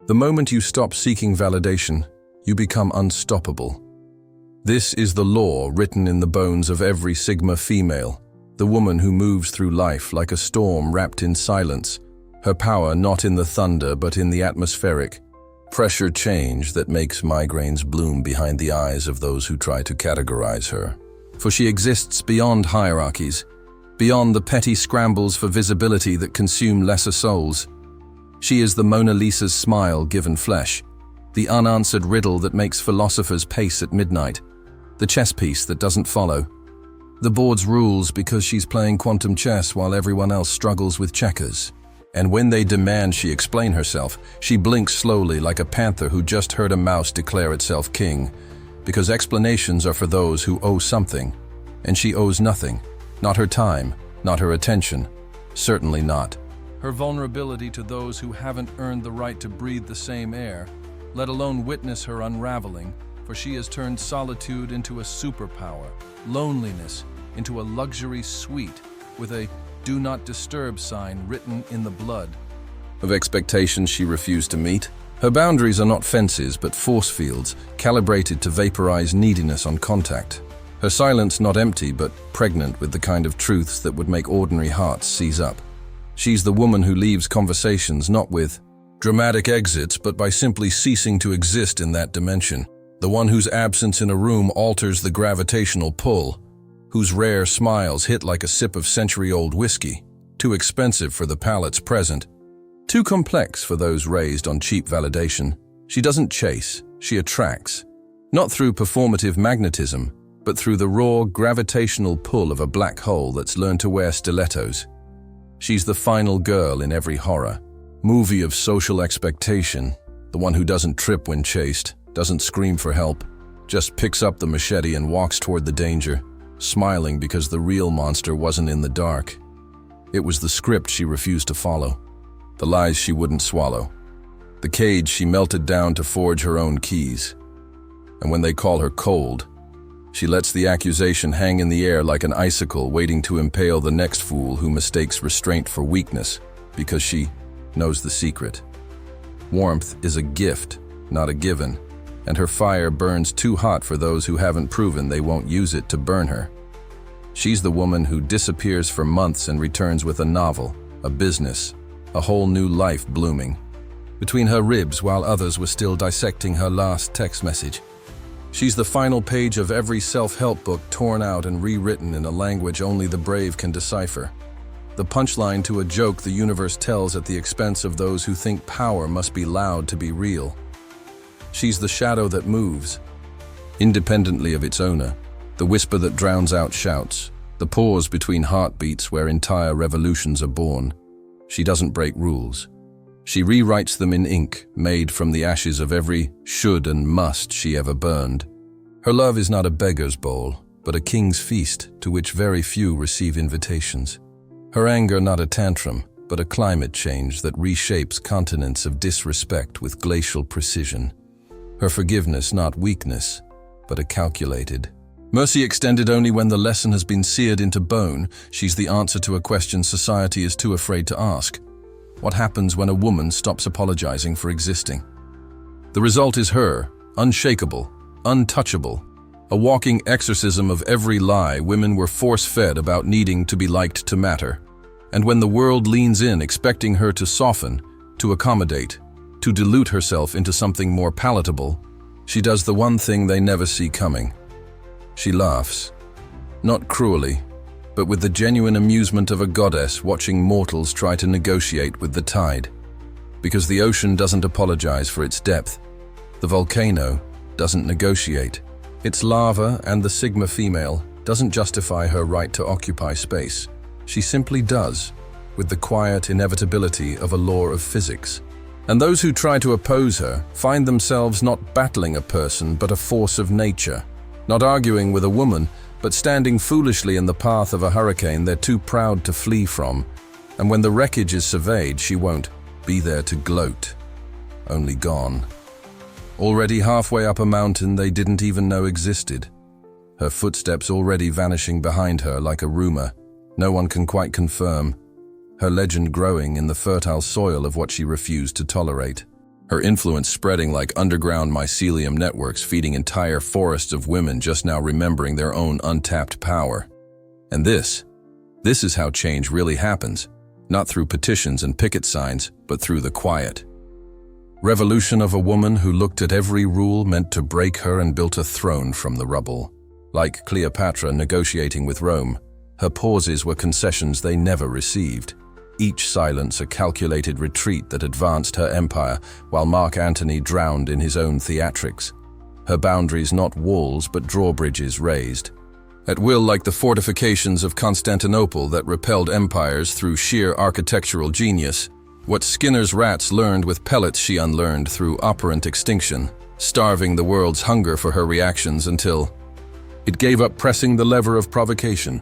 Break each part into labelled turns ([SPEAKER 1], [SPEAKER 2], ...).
[SPEAKER 1] The moment you stop seeking validation, you become unstoppable. This is the law written in the bones of every Sigma female, the woman who moves through life like a storm wrapped in silence, her power not in the thunder but in the atmospheric pressure change that makes migraines bloom behind the eyes of those who try to categorize her. For she exists beyond hierarchies, beyond the petty scrambles for visibility that consume lesser souls. She is the Mona Lisa's smile given flesh, the unanswered riddle that makes philosophers pace at midnight, the chess piece that doesn't follow. The board's rules because she's playing quantum chess while everyone else struggles with checkers. And when they demand she explain herself, she blinks slowly like a panther who just heard a mouse declare itself king, because explanations are for those who owe something, and she owes nothing. Not her time, not her attention, certainly not her vulnerability to those who haven't earned the right to breathe the same air, let alone witness her unraveling, for she has turned solitude into a superpower, loneliness into a luxury suite, with a "Do Not Disturb" sign written in the blood of expectations she refused to meet. Her boundaries are not fences but force fields, calibrated to vaporize neediness on contact. Her silence not empty but pregnant with the kind of truths that would make ordinary hearts seize up. She's the woman who leaves conversations not with dramatic exits but by simply ceasing to exist in that dimension. The one whose absence in a room alters the gravitational pull, whose rare smiles hit like a sip of century-old whiskey, too expensive for the palate's present, too complex for those raised on cheap validation. She doesn't chase, she attracts, not through performative magnetism, but through the raw gravitational pull of a black hole that's learned to wear stilettos. She's the final girl in every horror movie of social expectation, the one who doesn't trip when chased, doesn't scream for help, just picks up the machete and walks toward the danger, smiling because the real monster wasn't in the dark. It was the script she refused to follow, the lies she wouldn't swallow, the cage she melted down to forge her own keys. And when they call her cold, she lets the accusation hang in the air like an icicle waiting to impale the next fool who mistakes restraint for weakness, because she knows the secret. Warmth is a gift, not a given, and her fire burns too hot for those who haven't proven they won't use it to burn her. She's the woman who disappears for months and returns with a novel, a business, a whole new life blooming between her ribs while others were still dissecting her last text message. She's the final page of every self-help book torn out and rewritten in a language only the brave can decipher. The punchline to a joke the universe tells at the expense of those who think power must be loud to be real. She's the shadow that moves, independently of its owner, the whisper that drowns out shouts, the pause between heartbeats where entire revolutions are born. She doesn't break rules. She rewrites them in ink, made from the ashes of every should and must she ever burned. Her love is not a beggar's bowl, but a king's feast to which very few receive invitations. Her anger not a tantrum, but a climate change that reshapes continents of disrespect with glacial precision. Her forgiveness not weakness, but a calculated mercy extended only when the lesson has been seared into bone. She's the answer to a question society is too afraid to ask. What happens when a woman stops apologizing for existing? The result is her, unshakable, untouchable, a walking exorcism of every lie women were force-fed about needing to be liked to matter. And when the world leans in expecting her to soften, to accommodate, to dilute herself into something more palatable, she does the one thing they never see coming. She laughs, not cruelly, but with the genuine amusement of a goddess watching mortals try to negotiate with the tide. Because the ocean doesn't apologize for its depth, the volcano doesn't negotiate. Its lava and the Sigma female doesn't justify her right to occupy space. She simply does, with the quiet inevitability of a law of physics. And those who try to oppose her find themselves not battling a person but a force of nature, not arguing with a woman, but standing foolishly in the path of a hurricane they're too proud to flee from. And when the wreckage is surveyed, she won't be there to gloat, only gone. Already halfway up a mountain they didn't even know existed. Her footsteps already vanishing behind her like a rumor no one can quite confirm. Her legend growing in the fertile soil of what she refused to tolerate. her influence spreading like underground mycelium networks, feeding entire forests of women just now remembering their own untapped power. And this is how change really happens, not through petitions and picket signs, but through the quiet revolution of a woman who looked at every rule meant to break her and built a throne from the rubble. Like Cleopatra negotiating with Rome, her pauses were concessions they never received. Each silence a calculated retreat that advanced her empire, while Mark Antony drowned in his own theatrics. Her boundaries not walls but drawbridges raised. At will, like the fortifications of Constantinople that repelled empires through sheer architectural genius. What Skinner's rats learned with pellets she unlearned through operant extinction, starving the world's hunger for her reactions until it gave up pressing the lever of provocation.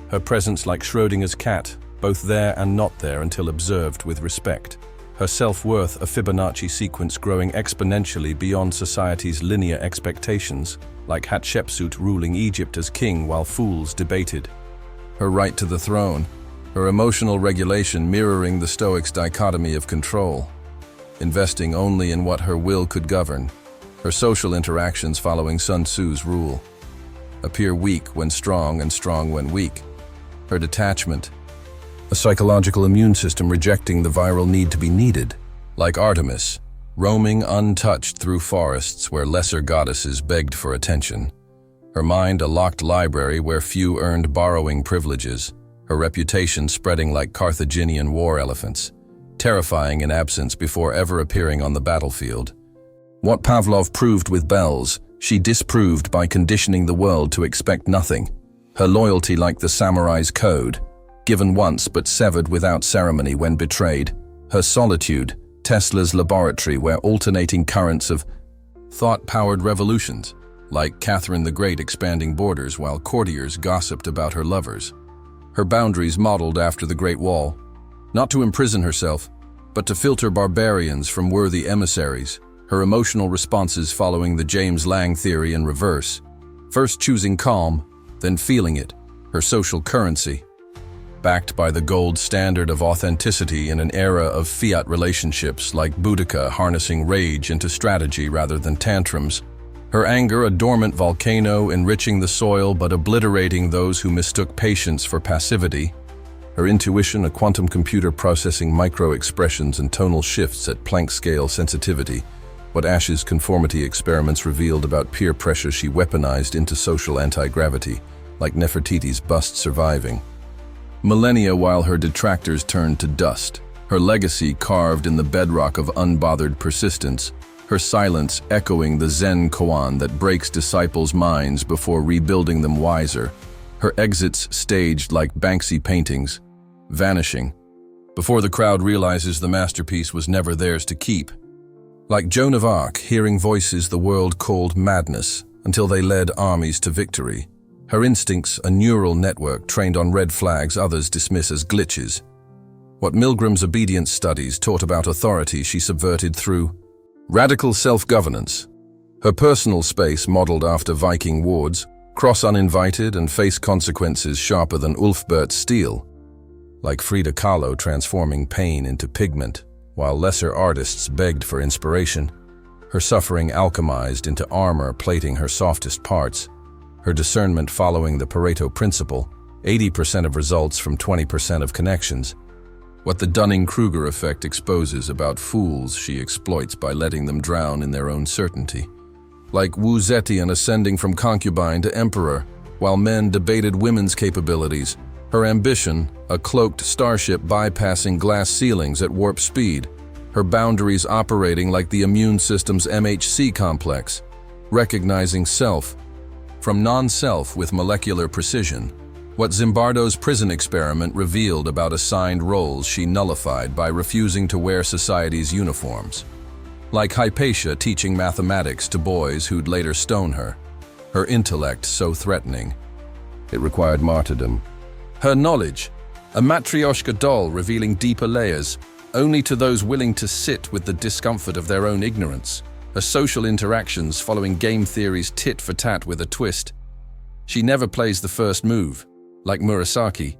[SPEAKER 1] Her presence like Schrodinger's cat, both there and not there until observed with respect. Her self-worth a Fibonacci sequence growing exponentially beyond society's linear expectations, like Hatshepsut ruling Egypt as king while fools debated. Her right to the throne, her emotional regulation mirroring the Stoics' dichotomy of control, investing only in what her will could govern. Her social interactions following Sun Tzu's rule. Appear weak when strong and strong when weak. Her detachment, a psychological immune system rejecting the viral need to be needed, like Artemis, roaming untouched through forests where lesser goddesses begged for attention. Her mind a locked library where few earned borrowing privileges, her reputation spreading like Carthaginian war elephants, terrifying in absence before ever appearing on the battlefield. What Pavlov proved with bells, she disproved by conditioning the world to expect nothing. Her loyalty like the samurai's code, given once but severed without ceremony when betrayed. Her solitude, Tesla's laboratory where alternating currents of thought-powered revolutions, like Catherine the Great expanding borders while courtiers gossiped about her lovers. Her boundaries modeled after the Great Wall, not to imprison herself, but to filter barbarians from worthy emissaries. Her emotional responses following the James Lang theory in reverse, first choosing calm, then feeling it, her social currency. Backed by the gold standard of authenticity in an era of fiat relationships like Boudica harnessing rage into strategy rather than tantrums. Her anger a dormant volcano enriching the soil but obliterating those who mistook patience for passivity. Her intuition a quantum computer processing micro-expressions and tonal shifts at Planck-scale sensitivity. What Ash's conformity experiments revealed about peer pressure she weaponized into social anti-gravity, like Nefertiti's bust surviving. Millennia while her detractors turned to dust, her legacy carved in the bedrock of unbothered persistence, her silence echoing the Zen koan that breaks disciples' minds before rebuilding them wiser, her exits staged like Banksy paintings, vanishing, before the crowd realizes the masterpiece was never theirs to keep. Like Joan of Arc, hearing voices the world called madness until they led armies to victory. Her instincts a neural network trained on red flags others dismiss as glitches. What Milgram's obedience studies taught about authority she subverted through radical self-governance. Her personal space modeled after Viking wards, cross uninvited and face consequences sharper than Ulfbert's steel. Like Frida Kahlo transforming pain into pigment, while lesser artists begged for inspiration. Her suffering alchemized into armor plating her softest parts. Her discernment following the Pareto principle, 80% of results from 20% of connections. What the Dunning-Kruger effect exposes about fools she exploits by letting them drown in their own certainty. Like Wu Zetian ascending from concubine to emperor, while men debated women's capabilities. Her ambition, a cloaked starship bypassing glass ceilings at warp speed. Her boundaries operating like the immune system's MHC complex, recognizing self from non-self with molecular precision. What Zimbardo's prison experiment revealed about assigned roles she nullified by refusing to wear society's uniforms. Like Hypatia teaching mathematics to boys who'd later stone her. Her intellect so threatening, it required martyrdom. Her knowledge, a Matryoshka doll revealing deeper layers, only to those willing to sit with the discomfort of their own ignorance. Her social interactions following game theory's tit for tat with a twist. She never plays the first move, like Murasaki.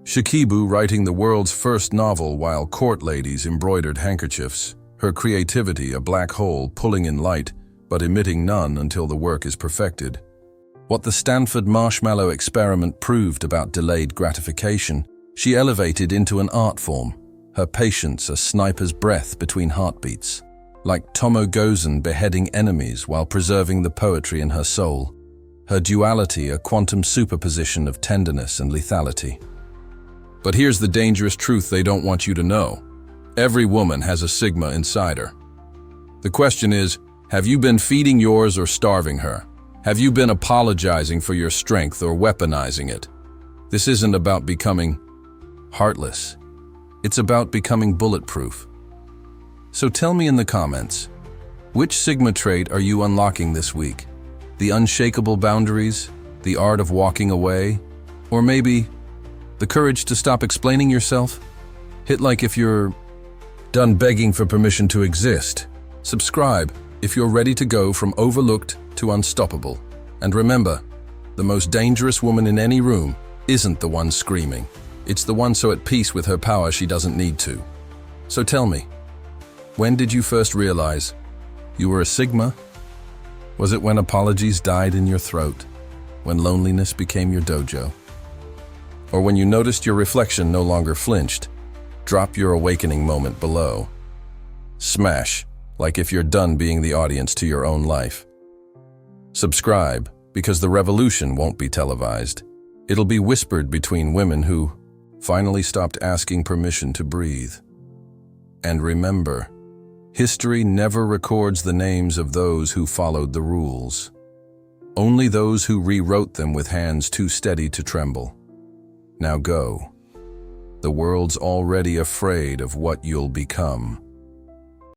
[SPEAKER 1] Shikibu writing the world's first novel while court ladies embroidered handkerchiefs. Her creativity, a black hole pulling in light, but emitting none until the work is perfected. What the Stanford marshmallow experiment proved about delayed gratification, she elevated into an art form. Her patience, a sniper's breath between heartbeats. Like Tomo Gozen beheading enemies while preserving the poetry in her soul. Her duality, a quantum superposition of tenderness and lethality. But here's the dangerous truth they don't want you to know. Every woman has a sigma inside her. The question is, have you been feeding yours or starving her? Have you been apologizing for your strength or weaponizing it? This isn't about becoming heartless. It's about becoming bulletproof. So tell me in the comments, which sigma trait are you unlocking this week? The unshakable boundaries, the art of walking away, or maybe the courage to stop explaining yourself? Hit like if you're done begging for permission to exist. Subscribe if you're ready to go from overlooked to unstoppable. And remember, the most dangerous woman in any room isn't the one screaming. It's the one so at peace with her power she doesn't need to. So tell me, when did you first realize you were a sigma? Was it when apologies died in your throat? When loneliness became your dojo? Or when you noticed your reflection no longer flinched? Drop your awakening moment below. Smash, like if you're done being the audience to your own life. Subscribe, because the revolution won't be televised. It'll be whispered between women who finally stopped asking permission to breathe. And remember, history never records the names of those who followed the rules. Only those who rewrote them with hands too steady to tremble. Now go. The world's already afraid of what you'll become.